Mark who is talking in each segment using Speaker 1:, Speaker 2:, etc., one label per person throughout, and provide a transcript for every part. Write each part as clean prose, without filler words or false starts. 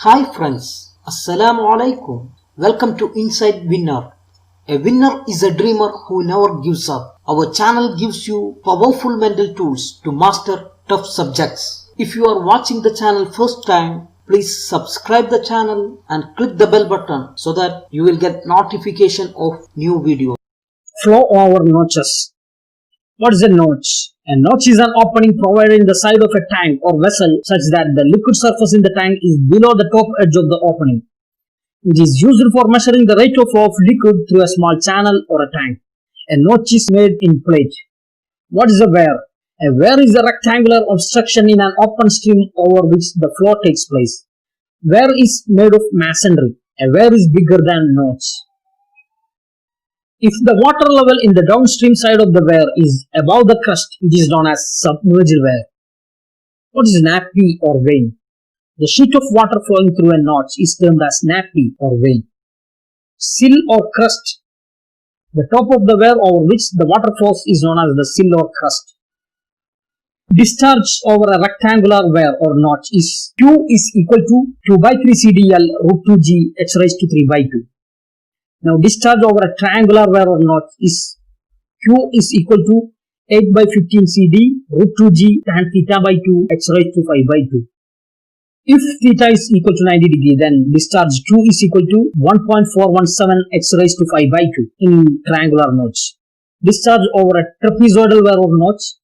Speaker 1: Hi friends, Assalamu alaikum. Welcome to Inside Winner. A winner is a dreamer who never gives up. Our channel gives you powerful mental tools to master tough subjects. If you are watching the channel first time, please subscribe the channel and click the bell button so that you will get notification of new videos.
Speaker 2: Flow over notches. What is a notch? A notch is an opening provided in the side of a tank or vessel such that the liquid surface in the tank is below the top edge of the opening. It is used for measuring the rate of flow of liquid through a small channel or a tank. A notch is made in plate. What is a weir? A weir is a rectangular obstruction in an open stream over which the flow takes place. Weir is made of masonry. A weir is bigger than notch. If the water level in the downstream side of the weir is above the crust, it is known as submerged weir. What is nappy or vein? The sheet of water flowing through a notch is termed as nappy or vein. Sill or crust. The top of the weir over which the water flows is known as the sill or crust. Discharge over a rectangular weir or notch is Q is equal to 2 by 3 CDL root 2G H raised to 3 by 2. Now discharge over a triangular weir or notch is Q is equal to 8 by 15 CD root 2G tan theta by 2 H raised to 5 by 2. If theta is equal to 90 degree, then discharge Q is equal to 1.417 H raised to 5 by 2 in triangular notch. Discharge over a trapezoidal weir or notch,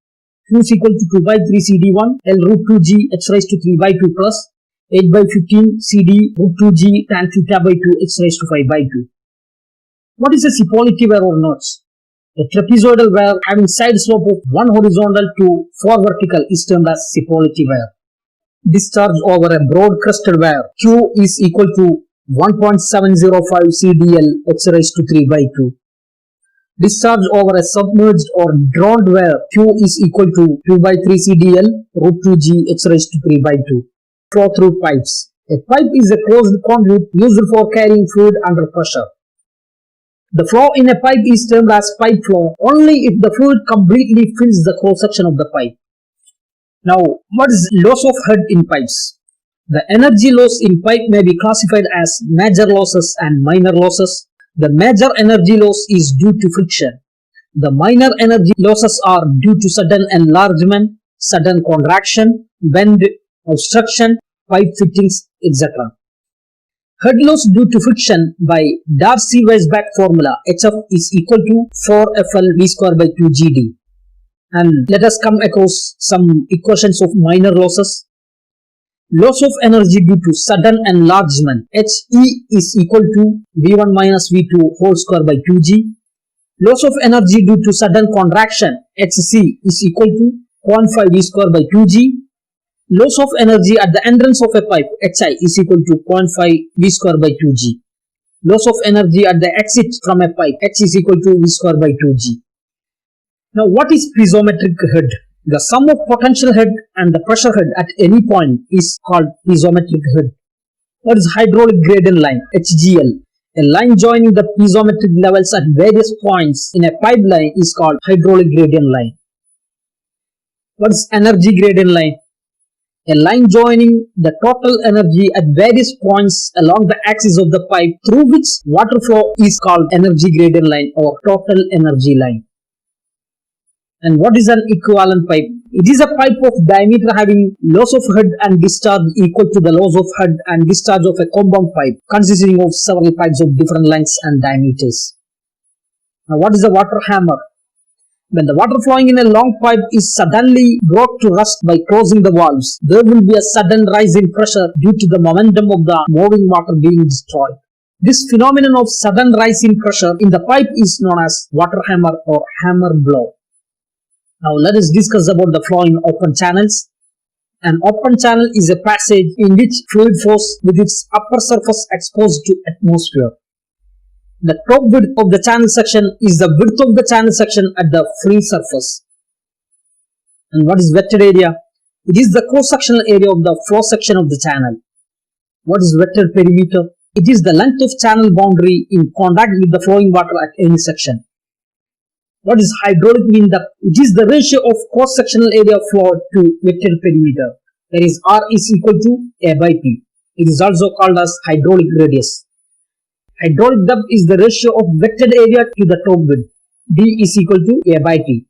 Speaker 2: Q is equal to 2 by 3 CD1 L root 2G H raised to 3 by 2 plus 8 by 15 CD root 2G tan theta by 2 H raised to 5 by 2. What is a Cipolliti weir or notch? A trapezoidal weir having side slope of 1 horizontal to 4 vertical is termed as Cipolliti weir. Discharge over a broad crusted weir, Q is equal to 1.705 CDL H raised to 3 by 2. Discharge over a submerged or drowned weir, Q is equal to 2 by 3 CDL root 2G H raised to 3 by 2. Flow through pipes. A pipe is a closed conduit used for carrying fluid under pressure. The flow in a pipe is termed as pipe flow only if the fluid completely fills the cross section of the pipe. Now, what is loss of head in pipes? The energy loss in pipe may be classified as major losses and minor losses. The major energy loss is due to friction. The minor energy losses are due to sudden enlargement, sudden contraction, bend, obstruction, pipe fittings, etc. Head loss due to friction by Darcy-Weisbach formula HF is equal to 4FL V square by 2GD. And let us come across some equations of minor losses. Loss of energy due to sudden enlargement HE is equal to V1 minus V2 whole square by 2G. Loss of energy due to sudden contraction HC is equal to 0.5 V square by 2G. Loss of energy at the entrance of a pipe HI is equal to 0.5 V square by 2G. Loss of energy at the exit from a pipe H is equal to V square by 2G. Now what is piezometric head? The sum of potential head and the pressure head at any point is called piezometric head. What is hydraulic gradient line HGL? A line joining the piezometric levels at various points in a pipeline is called hydraulic gradient line. What is energy gradient line? A line joining the total energy at various points along the axis of the pipe through which water flow is called energy gradient line or total energy line. And what is an equivalent pipe? It is a pipe of diameter having loss of head and discharge equal to the loss of head and discharge of a compound pipe consisting of several pipes of different lengths and diameters. Now what is a water hammer? When the water flowing in a long pipe is suddenly brought to rest by closing the valves, there will be a sudden rise in pressure due to the momentum of the moving water being destroyed. This phenomenon of sudden rise in pressure in the pipe is known as water hammer or hammer blow. Now let us discuss about the flow in open channels. An open channel is a passage in which fluid flows with its upper surface exposed to atmosphere. The top width of the channel section is the width of the channel section at the free surface. And what is wetted area? It is the cross-sectional area of the flow section of the channel. What is wetted perimeter? It is the length of channel boundary in contact with the flowing water at any section. What is hydraulic mean depth? It is the ratio of cross-sectional area of flow to wetted perimeter. That is R is equal to A by P. It is also called as hydraulic radius. Hydraulic depth is the ratio of vectored area to the top width. D is equal to A by T.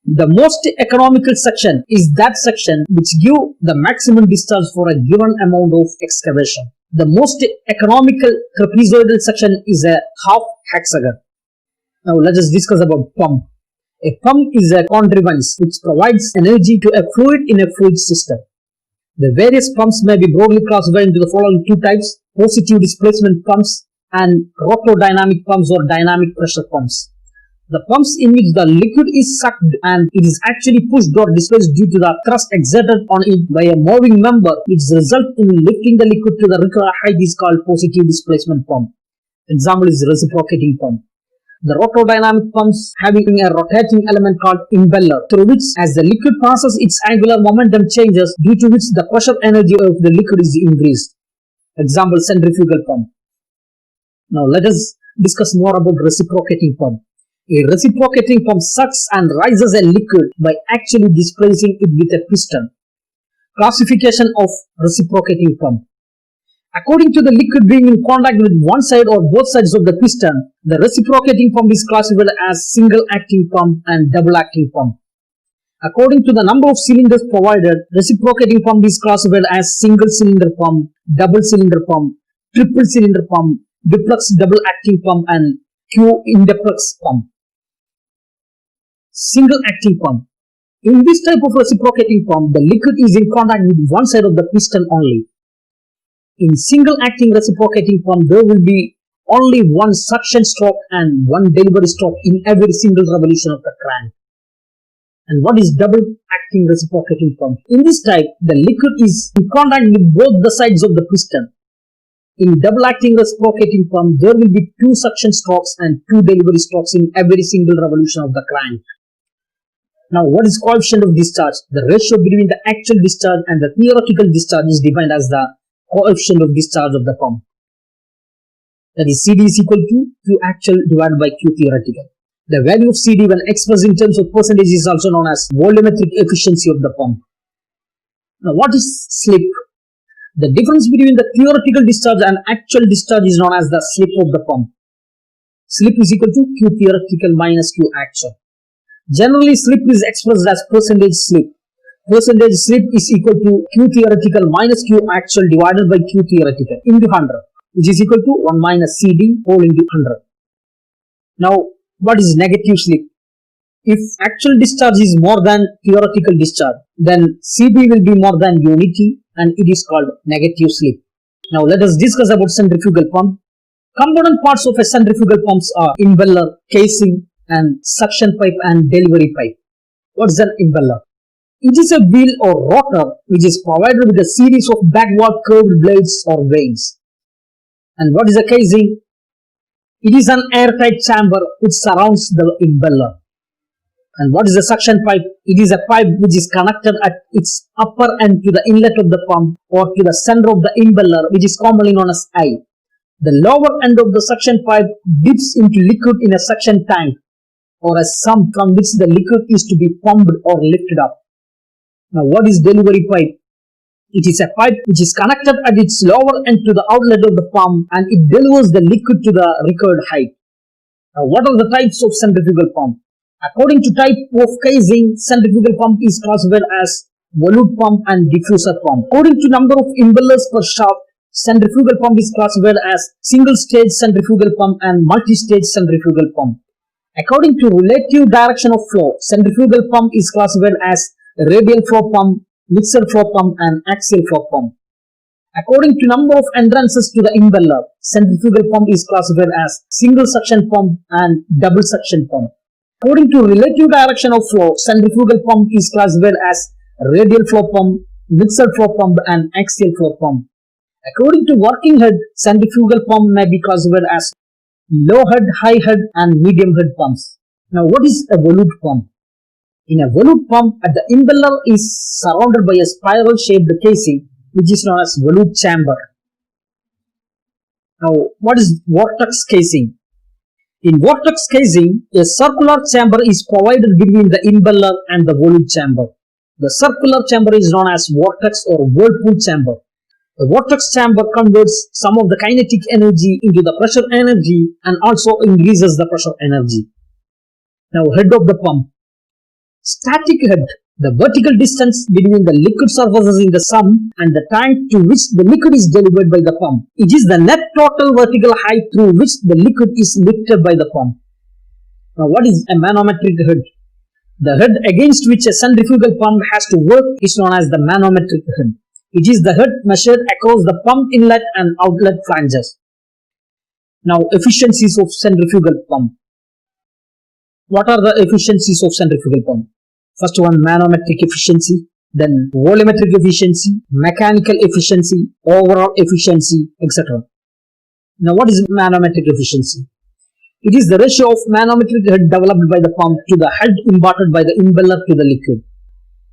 Speaker 2: The most economical section is that section which gives the maximum discharge for a given amount of excavation. The most economical trapezoidal section is a half hexagon. Now let us discuss about pump. A pump is a contrivance which provides energy to a fluid in a fluid system. The various pumps may be broadly classified into the following two types: positive displacement pumps and rotodynamic pumps or dynamic pressure pumps. The pumps in which the liquid is sucked and it is actually pushed or displaced due to the thrust exerted on it by a moving member, which results in lifting the liquid to the required height, is called positive displacement pump. Example is reciprocating pump. The rotodynamic pumps having a rotating element called impeller, through which as the liquid passes its angular momentum changes, due to which the pressure energy of the liquid is increased. Example, centrifugal pump. Now let us discuss more about reciprocating pump. A reciprocating pump sucks and rises a liquid by actually displacing it with a piston. Classification of reciprocating pump. According to the liquid being in contact with one side or both sides of the piston, the reciprocating pump is classified as single acting pump and double acting pump. According to the number of cylinders provided, reciprocating pump is classified as single cylinder pump, double cylinder pump, triple cylinder pump, duplex double acting pump, and Q-indeplex pump. Single acting pump. In this type of reciprocating pump, the liquid is in contact with one side of the piston only. In single acting reciprocating pump, there will be only one suction stroke and one delivery stroke in every single revolution of the crank. And what is double acting reciprocating pump? In this type, the liquid is in contact with both the sides of the piston. In double acting reciprocating pump, there will be two suction strokes and two delivery strokes in every single revolution of the crank. Now, what is coefficient of discharge? The ratio between the actual discharge and the theoretical discharge is defined as the coefficient of discharge of the pump. That is, CD is equal to Q actual divided by Q theoretical. The value of CD when expressed in terms of percentage is also known as volumetric efficiency of the pump. Now, what is slip? The difference between the theoretical discharge and actual discharge is known as the slip of the pump. Slip is equal to Q theoretical minus Q actual. Generally, slip is expressed as percentage slip. Percentage slip is equal to Q theoretical minus Q actual divided by Q theoretical into 100, which is equal to 1 minus CD whole into 100. Now, what is negative slip? If actual discharge is more than theoretical discharge, then CB will be more than unity and it is called negative slip. Now, let us discuss about centrifugal pump. Component parts of a centrifugal pumps are impeller, casing, and suction pipe and delivery pipe. What is an impeller? It is a wheel or rotor which is provided with a series of backward curved blades or vanes. And what is a casing? It is an airtight chamber which surrounds the impeller. And what is a suction pipe? It is a pipe which is connected at its upper end to the inlet of the pump or to the center of the impeller, which is commonly known as eye. The lower end of the suction pipe dips into liquid in a suction tank or a sump from which the liquid is to be pumped or lifted up. Now, what is delivery pipe? It is a pipe which is connected at its lower end to the outlet of the pump and it delivers the liquid to the required height. Now, what are the types of centrifugal pump? According to type of casing, centrifugal pump is classified as volute pump and diffuser pump. According to number of impellers per shaft, centrifugal pump is classified as single stage centrifugal pump and multi-stage centrifugal pump. According to relative direction of flow, centrifugal pump is classified as radial flow pump, mixer flow pump and axial flow pump. According to number of entrances to the impeller, centrifugal pump is classified as single suction pump and double suction pump. According to relative direction of flow, centrifugal pump is classified as radial flow pump, mixer flow pump and axial flow pump. According to working head, centrifugal pump may be classified as low head, high head and medium head pumps. Now, what is a volute pump? In a volute pump, the impeller is surrounded by a spiral shaped casing which is known as volute chamber. Now, what is vortex casing? In vortex casing, a circular chamber is provided between the impeller and the volute chamber. The circular chamber is known as vortex or whirlpool chamber. A vortex chamber converts some of the kinetic energy into the pressure energy and also increases the pressure energy. Now, head of the pump. Static head. The vertical distance between the liquid surfaces in the sump and the tank to which the liquid is delivered by the pump. It is the net total vertical height through which the liquid is lifted by the pump. Now, what is a manometric head? The head against which a centrifugal pump has to work is known as the manometric head. It is the head measured across the pump inlet and outlet flanges. Now, efficiencies of centrifugal pump. What are the efficiencies of centrifugal pump? First one, manometric efficiency, then volumetric efficiency, mechanical efficiency, overall efficiency, etc. Now, what is manometric efficiency? It is the ratio of manometric head developed by the pump to the head imparted by the impeller to the liquid.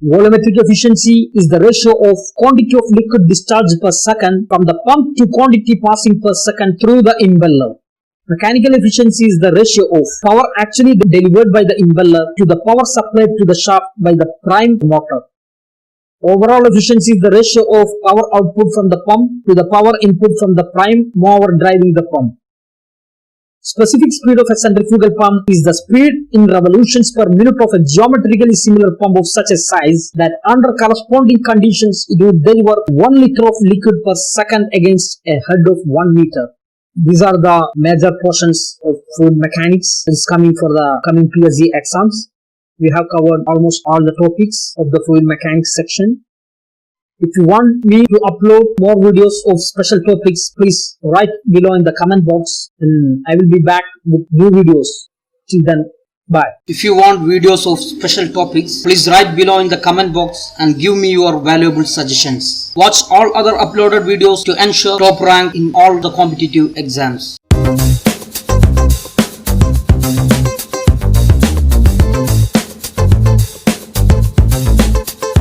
Speaker 2: Volumetric efficiency is the ratio of quantity of liquid discharged per second from the pump to quantity passing per second through the impeller. Mechanical efficiency is the ratio of power actually delivered by the impeller to the power supplied to the shaft by the prime motor. Overall efficiency is the ratio of power output from the pump to the power input from the prime mover driving the pump. Specific speed of a centrifugal pump is the speed in revolutions per minute of a geometrically similar pump of such a size that under corresponding conditions it would deliver 1 liter of liquid per second against a head of 1 meter. These are the major portions of fluid mechanics. This is coming for the coming PSC exams. We have covered almost all the topics of the fluid mechanics section. If you want me to upload more videos of special topics, please write below in the comment box and I will be back with new videos. Till then, bye.
Speaker 1: If you want videos of special topics, please write below in the comment box and give me your valuable suggestions. Watch all other uploaded videos to ensure top rank in all the competitive exams.